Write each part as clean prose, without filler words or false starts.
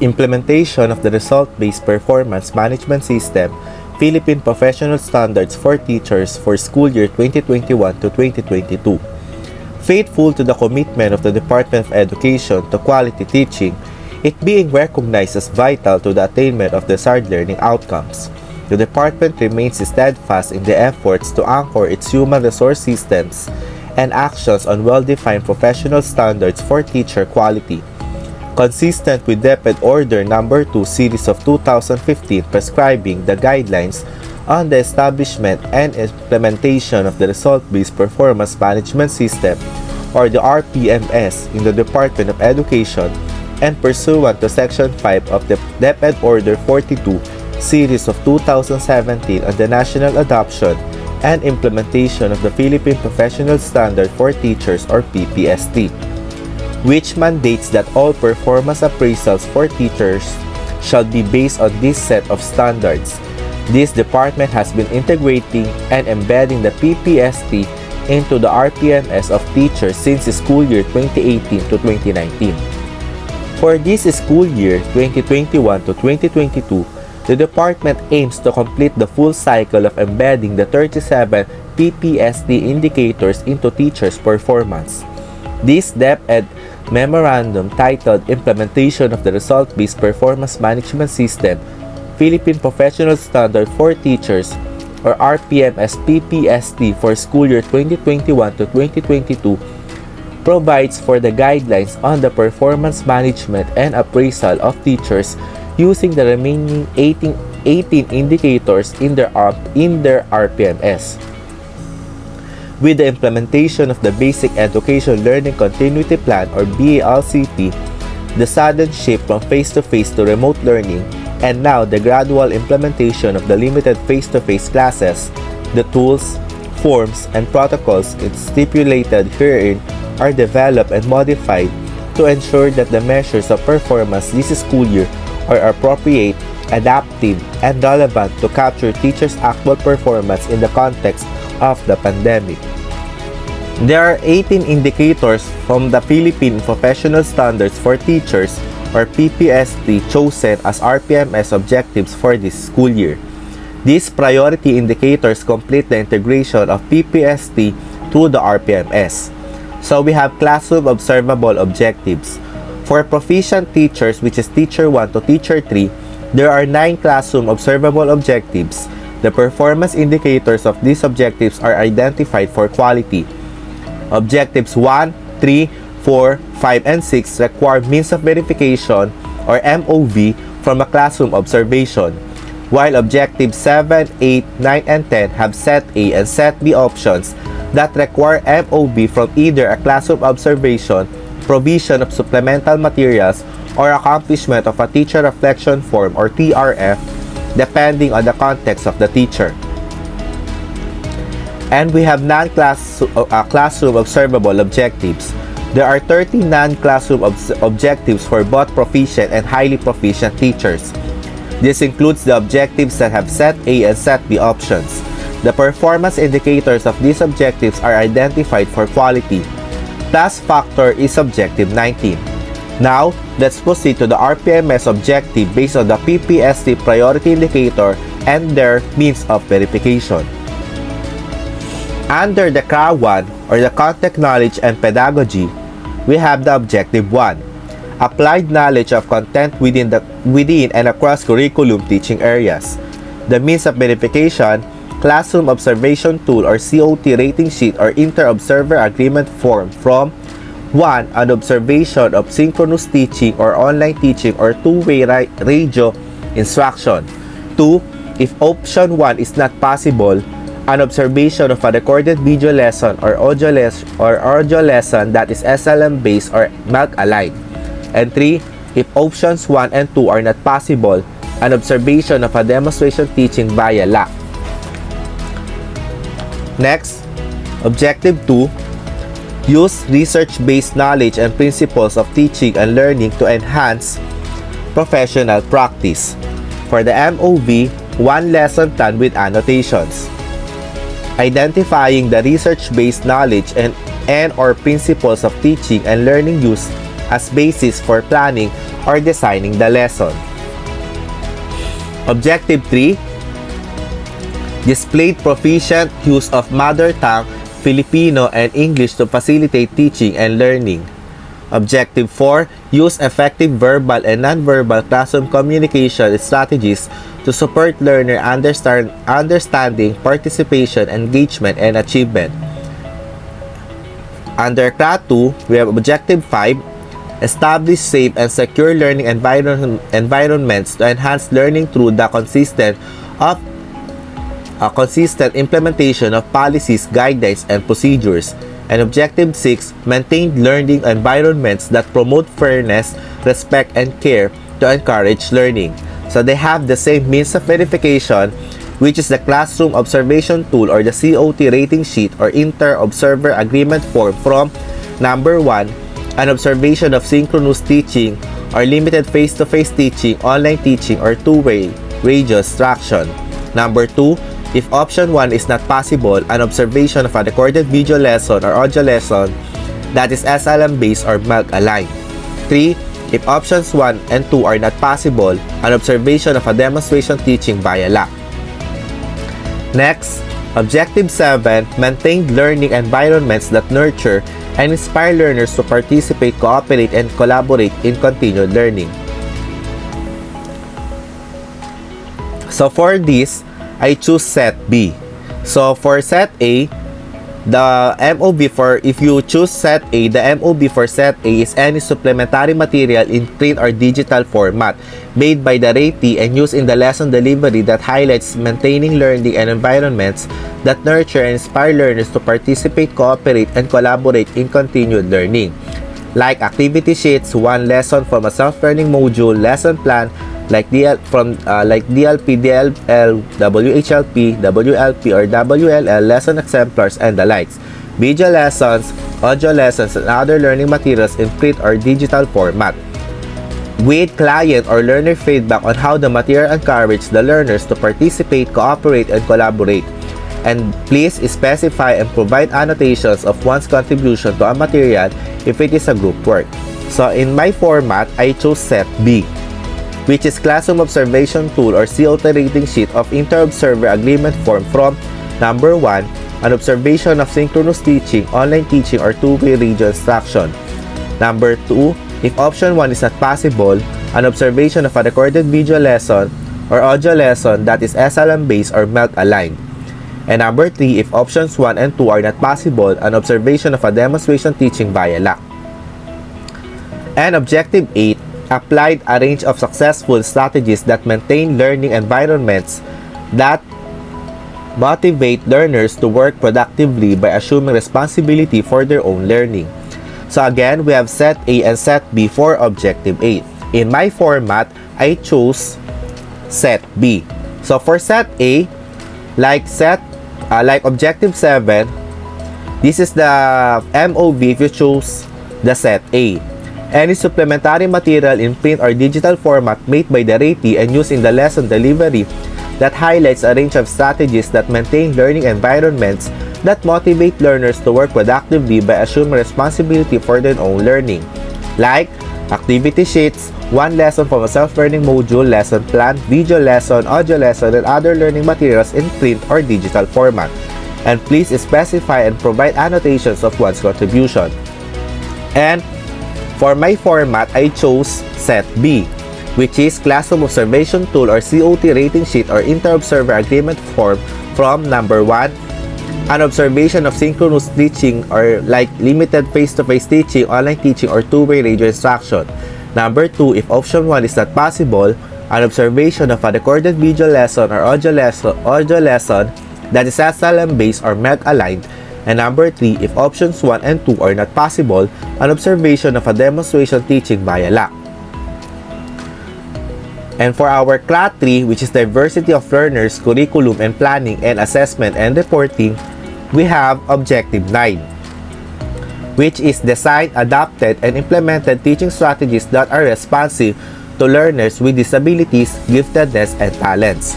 Implementation of the Result-Based Performance Management System, Philippine Professional Standards for Teachers for school year 2021 to 2022. Faithful to the commitment of the Department of Education to quality teaching, it being recognized as vital to the attainment of desired learning outcomes, the department remains steadfast in the efforts to anchor its human resource systems and actions on well-defined professional standards for teacher quality, consistent with DepEd Order No. 2 Series of 2015 prescribing the guidelines on the establishment and implementation of the Result-Based Performance Management System, or the RPMS, in the Department of Education, and pursuant to Section 5 of the DepEd Order 42 Series of 2017 on the national adoption and implementation of the Philippine Professional Standard for Teachers, or PPST, which mandates that all performance appraisals for teachers shall be based on this set of standards. This department has been integrating and embedding the PPST into the RPMS of teachers since the school year 2018 to 2019. For this school year 2021 to 2022, the department aims to complete the full cycle of embedding the 37 PPST indicators into teachers' performance. This DepEd memorandum titled Implementation of the Result-Based Performance Management System, Philippine Professional Standard for Teachers, or RPMS-PPST for school year 2021 to 2022, provides for the guidelines on the performance management and appraisal of teachers using the remaining 18 indicators in their RPMS. With the implementation of the Basic Education Learning Continuity Plan, or BALCP, the sudden shift from face-to-face to remote learning, and now the gradual implementation of the limited face-to-face classes, the tools, forms, and protocols stipulated herein are developed and modified to ensure that the measures of performance this school year are appropriate, adaptive, and relevant to capture teachers' actual performance in the context of the pandemic. There are 18 indicators from the Philippine Professional Standards for Teachers, or PPST, chosen as RPMS objectives for this school year. These priority indicators complete the integration of PPST to the RPMS. So we have classroom observable objectives. For proficient teachers, which is Teacher 1 to Teacher 3, there are 9 classroom observable objectives. The performance indicators of these objectives are identified for quality. Objectives 1, 3, 4, 5, and 6 require means of verification, or MOV, from a classroom observation, while objectives 7, 8, 9, and 10 have Set A and Set B options that require MOV from either a classroom observation, provision of supplemental materials, or accomplishment of a teacher reflection form, or TRF, depending on the context of the teacher. And we have non-classroom observable objectives. There are 30 non-classroom objectives for both proficient and highly proficient teachers. This includes the objectives that have Set A and Set B options. The performance indicators of these objectives are identified for quality. Task factor is objective 19. Now, let's proceed to the RPMS objective based on the PPST priority indicator and their means of verification. Under the CRA1, or the Content Knowledge and Pedagogy, we have the Objective 1, Applied Knowledge of Content within and across curriculum teaching areas. The means of verification, Classroom Observation Tool, or COT rating sheet or Inter-Observer Agreement Form from 1. An observation of synchronous teaching or online teaching or two-way radio instruction. 2. If option 1 is not possible, an observation of a recorded video lesson or audio lesson that is SLM based or MELC aligned. And 3. If options 1 and 2 are not possible, an observation of a demonstration teaching via LAC. Next, Objective 2. Use research-based knowledge and principles of teaching and learning to enhance professional practice. For the MOV, 1 lesson plan with annotations. Identifying the research-based knowledge and or principles of teaching and learning used as basis for planning or designing the lesson. Objective 3, displayed proficient use of mother tongue, Filipino and English to facilitate teaching and learning. Objective 4, use effective verbal and nonverbal classroom communication strategies to support learner understanding, participation, engagement, and achievement. Under CLAT 2, we have Objective 5, establish safe and secure learning environments to enhance learning through the consistent implementation of policies, guidelines, and procedures. And Objective 6, maintain learning environments that promote fairness, respect, and care to encourage learning. So they have the same means of verification, which is the Classroom Observation Tool or the COT rating sheet or Inter-Observer Agreement Form from number 1, an observation of synchronous teaching or limited face-to-face teaching, online teaching, or two-way radio instruction. Number 2, if option 1 is not possible, an observation of a recorded video lesson or audio lesson that is SLM-based or MELC-aligned. 3, if options 1 and 2 are not possible, an observation of a demonstration teaching via lab. Next, Objective 7, maintain learning environments that nurture and inspire learners to participate, cooperate, and collaborate in continued learning. So for this, I choose set B. So for set A, the MOB for, if you choose set A, the MOB for set A is any supplementary material in print or digital format made by the ratee and used in the lesson delivery that highlights maintaining learning and environments that nurture and inspire learners to participate, cooperate, and collaborate in continued learning. Like activity sheets, one lesson from a self-learning module, lesson plan, like DLP, DLL, WHLP, WLP, or WLL, lesson exemplars, and the likes. Video lessons, audio lessons, and other learning materials in print or digital format. With client or learner feedback on how the material encourages the learners to participate, cooperate, and collaborate. And please specify and provide annotations of one's contribution to a material if it is a group work. So in my format, I chose set B, which is Classroom Observation Tool or COT rating sheet of Inter-Observer Agreement Form from number 1, an observation of synchronous teaching, online teaching, or two-way radio instruction. Number 2, if option 1 is not possible, an observation of a recorded video lesson or audio lesson that is SLM-based or MELC-aligned. And number 3, if options 1 and 2 are not possible, an observation of a demonstration teaching via lab. And Objective 8, applied a range of successful strategies that maintain learning environments that motivate learners to work productively by assuming responsibility for their own learning. So again, we have set A and set B for Objective 8. In my format, I chose set B. So for set A, like Objective 7, this is the MOV if you choose the set A. Any supplementary material in print or digital format made by the ratee and used in the lesson delivery that highlights a range of strategies that maintain learning environments that motivate learners to work productively by assuming responsibility for their own learning. Like activity sheets, one lesson from a self-learning module, lesson plan, video lesson, audio lesson, and other learning materials in print or digital format. And please specify and provide annotations of one's contribution. And for my format, I chose set B, which is Classroom Observation Tool or COT rating sheet or Inter-Observer Agreement Form from number 1, an observation of synchronous teaching or like limited face-to-face teaching, online teaching, or two-way radio instruction. Number 2, if option 1 is not possible, an observation of a recorded video lesson or audio lesson that is SLM-based or MELC-aligned. And number 3, if options 1 and 2 are not possible, an observation of a demonstration teaching via lab. And for our CLAT 3, which is Diversity of Learners, Curriculum and Planning and Assessment and Reporting, we have Objective 9, which is Design, Adapted, and Implemented Teaching Strategies that are responsive to learners with disabilities, giftedness, and talents.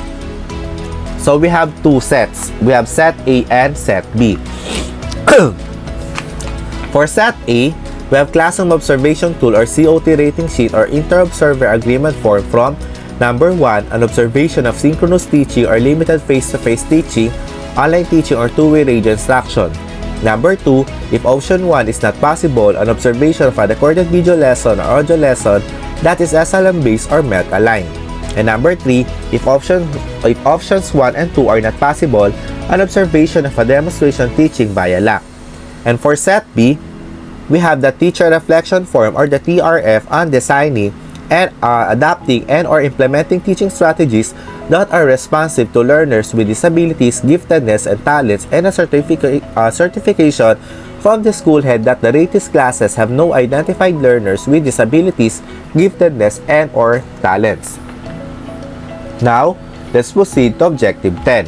So we have two sets. We have set A and set B. For set A, we We have Classroom Observation Tool or COT rating sheet or Inter-Observer Agreement form from number 1, an observation of synchronous teaching or limited face-to-face teaching, online teaching or two-way radio instruction. Number 2, if option 1 is not possible, an observation of a recorded video lesson or audio lesson that is SLM-based or MELC-aligned. And number 3, if options 1 and 2 are not possible, an observation of a demonstration teaching via LAC. And for set B, we have the Teacher Reflection Form or the TRF on designing and adapting and or implementing teaching strategies that are responsive to learners with disabilities, giftedness, and talents, and a certification from the school head that the latest classes have no identified learners with disabilities, giftedness, and or talents. Now, let's proceed to Objective 10,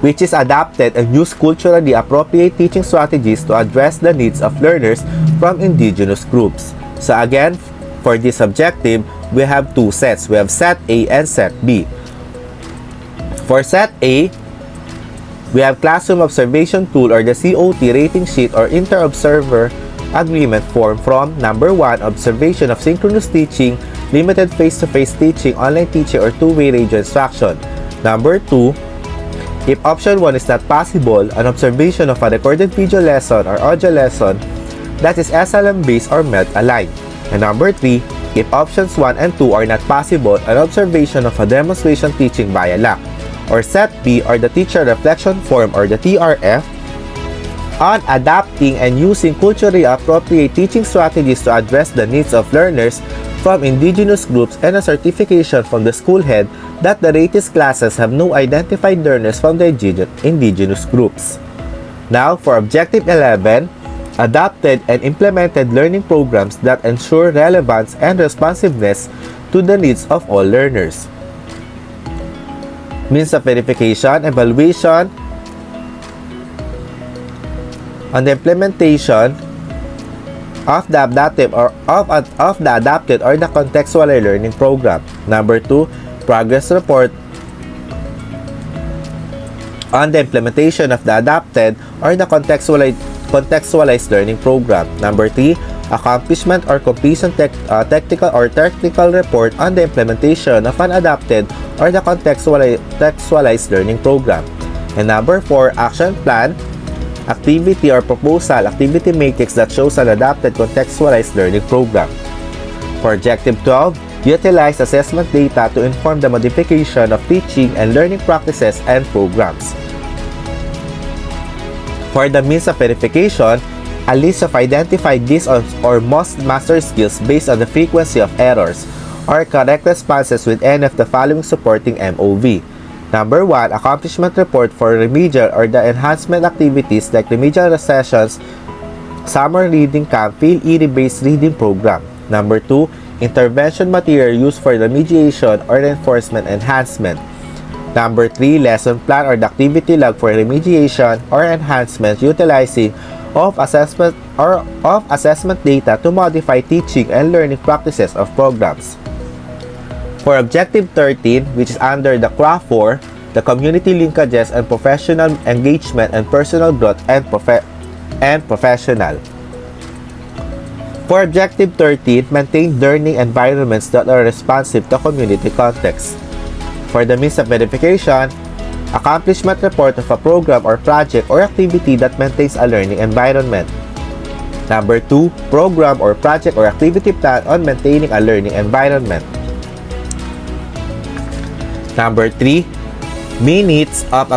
which is adapted and use culturally appropriate teaching strategies to address the needs of learners from indigenous groups. So again, for this objective, we have two sets. We have set A and set B. For set A, we have Classroom Observation Tool or the COT rating sheet or Inter-Observer Agreement form from number 1, observation of synchronous teaching, limited face-to-face teaching, online teaching, or two-way radio instruction. Number 2, if option 1 is not possible, an observation of a recorded video lesson or audio lesson that is SLM-based or MELC-aligned. And number 3, if options 1 and 2 are not possible, an observation of a demonstration teaching via LAC. Or set B or the Teacher Reflection Form or the TRF on adapting and using culturally appropriate teaching strategies to address the needs of learners from indigenous groups and a certification from the school head that the latest classes have no identified learners from the indigenous groups. Now, for Objective 11, adapted and implemented learning programs that ensure relevance and responsiveness to the needs of all learners. Means of verification, evaluation on the implementation of the adaptive or of the adapted or the contextual learning program. Number 2, progress report on the implementation of the adapted or the contextualized learning program. Number 3, accomplishment or completion technical report on the implementation of an adapted or the contextualized learning program. And number 4, action plan, activity or proposal, activity matrix that shows an adapted contextualized learning program. For Objective 12, utilize assessment data to inform the modification of teaching and learning practices and programs. For the means of verification, a list of identified dis or must master skills based on the frequency of errors or correct responses with any of the following supporting MOV. Number 1, accomplishment report for remedial or the enhancement activities like remedial sessions, summer reading camp, field ED-based reading program. Number 2, intervention material used for remediation or reinforcement enhancement. Number 3, lesson plan or the activity log for remediation or enhancement utilizing of assessment data to modify teaching and learning practices of programs. For Objective 13, which is under the CRA 4, the community linkages and professional engagement and personal growth and professional. For Objective 13, maintain learning environments that are responsive to community context. For the means of verification, accomplishment report of a program or project or activity that maintains a learning environment. Number 2, program or project or activity plan on maintaining a learning environment. Number 3, minutes of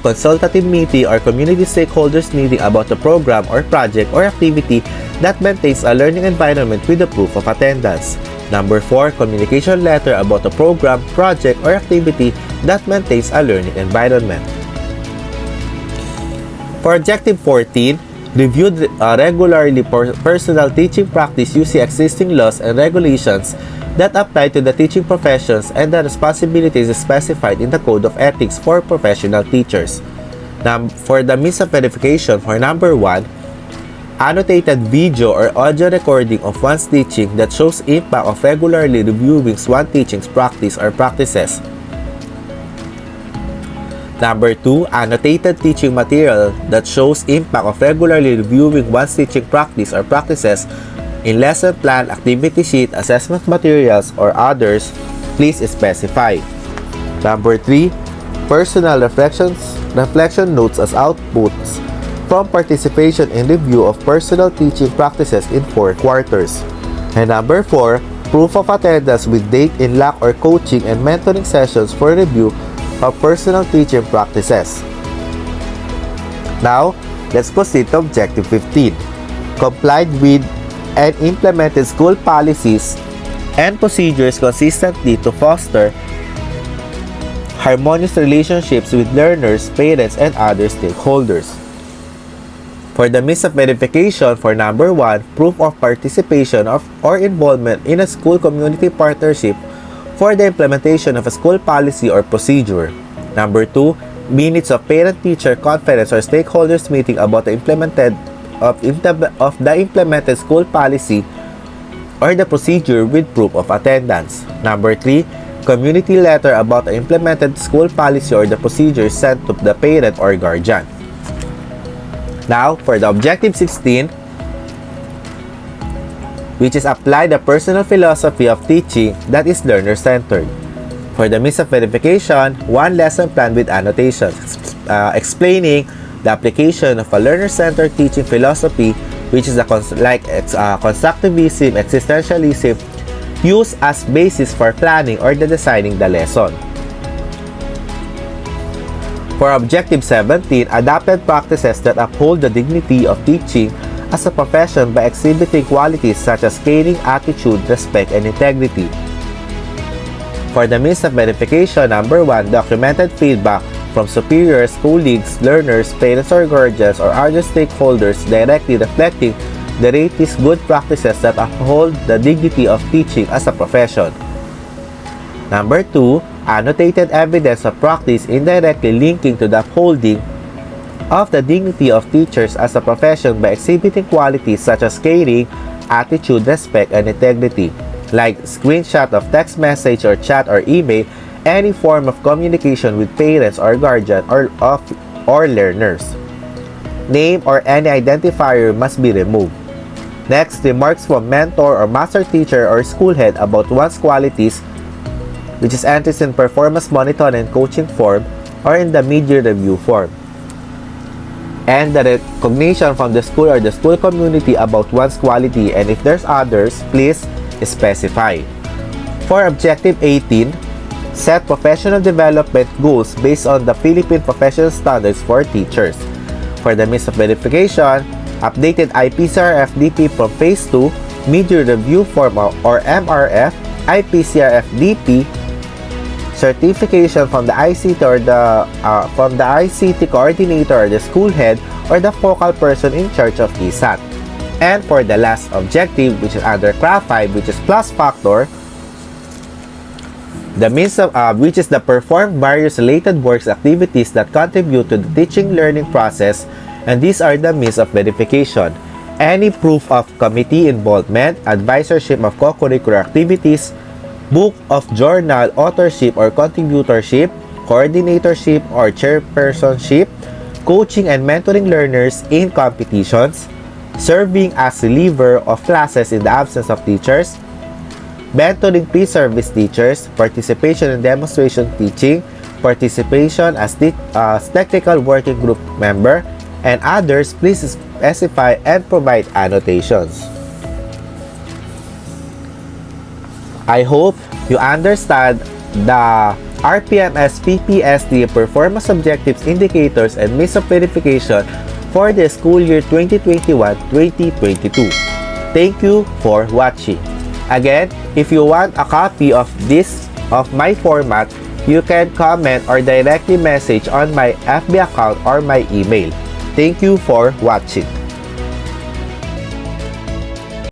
consultative meeting or community stakeholders meeting about the program or project or activity that maintains a learning environment with the proof of attendance. Number 4, communication letter about the program, project, or activity that maintains a learning environment. For Objective 14, review regularly personal teaching practice using existing laws and regulations that apply to the teaching professions and the responsibilities specified in the Code of Ethics for Professional Teachers. For the means of verification, for number 1, annotated video or audio recording of one's teaching that shows impact of regularly reviewing one's teaching's practice or practices. Number 2, annotated teaching material that shows impact of regularly reviewing one's teaching practice or practices in lesson plan, activity sheet, assessment materials, or others. Please specify. Number 3, personal reflection notes as outputs from participation in review of personal teaching practices in 4 quarters. And number 4, proof of attendance with date in LAC or coaching and mentoring sessions for review of personal teaching practices. Now, let's proceed to Objective 15. Complied with and implemented school policies and procedures consistently to foster harmonious relationships with learners, parents, and other stakeholders. For the means of verification, for number 1, proof of participation or involvement in a school community partnership for the implementation of a school policy or procedure. Number 2, minutes of parent-teacher conference or stakeholders meeting about the implemented school policy or the procedure with proof of attendance. Number 3, community letter about the implemented school policy or the procedure sent to the parent or guardian. Now, for the Objective 16, which is apply the personal philosophy of teaching that is learner-centered. For the means of verification, 1 lesson plan with annotations explaining the application of a learner-centered teaching philosophy, which is constructivism, existentialism, used as basis for planning or designing the lesson. For Objective 17, adapted practices that uphold the dignity of teaching as a profession by exhibiting qualities such as caring, attitude, respect, and integrity. For the means of verification, number 1, documented feedback from superiors, colleagues, learners, parents or guardians, or other stakeholders directly reflecting the latest good practices that uphold the dignity of teaching as a profession. Number 2, annotated evidence of practice indirectly linking to the upholding of the dignity of teachers as a profession by exhibiting qualities such as caring, attitude, respect, and integrity, like screenshot of text message or chat or email, any form of communication with parents or guardian or learners. Name or any identifier must be removed. Next, remarks from mentor or master teacher or school head about one's qualities, which is entries in performance monitoring and coaching form or in the mid-year review form. And the recognition from the school or the school community about one's quality, and if there's others, please specify. For Objective 18, set professional development goals based on the Philippine Professional Standards for teachers. For the means of verification, updated IPCRF-DP from Phase 2, mid-year review form or MRF, IPCRF-DP, certification from the ICT or from the ICT coordinator or the school head or the focal person in charge of ESAT. And for the last objective, which is under Craft 5, which is plus factor, the means of which is the perform various related works activities that contribute to the teaching learning process, and these are the means of verification. Any proof of committee involvement, advisorship of co-curricular activities, book of journal, authorship or contributorship, coordinatorship or chairpersonship, coaching and mentoring learners in competitions, serving as reliever of classes in the absence of teachers, mentoring pre-service teachers, participation in demonstration teaching, participation as technical working group member, and others. Please specify and provide annotations. I hope you understand the RPMS-PPST performance objectives, indicators, and means of verification for the school year 2021-2022. Thank you for watching. Again, if you want a copy of my format, you can comment or directly message on my FB account or my email. Thank you for watching.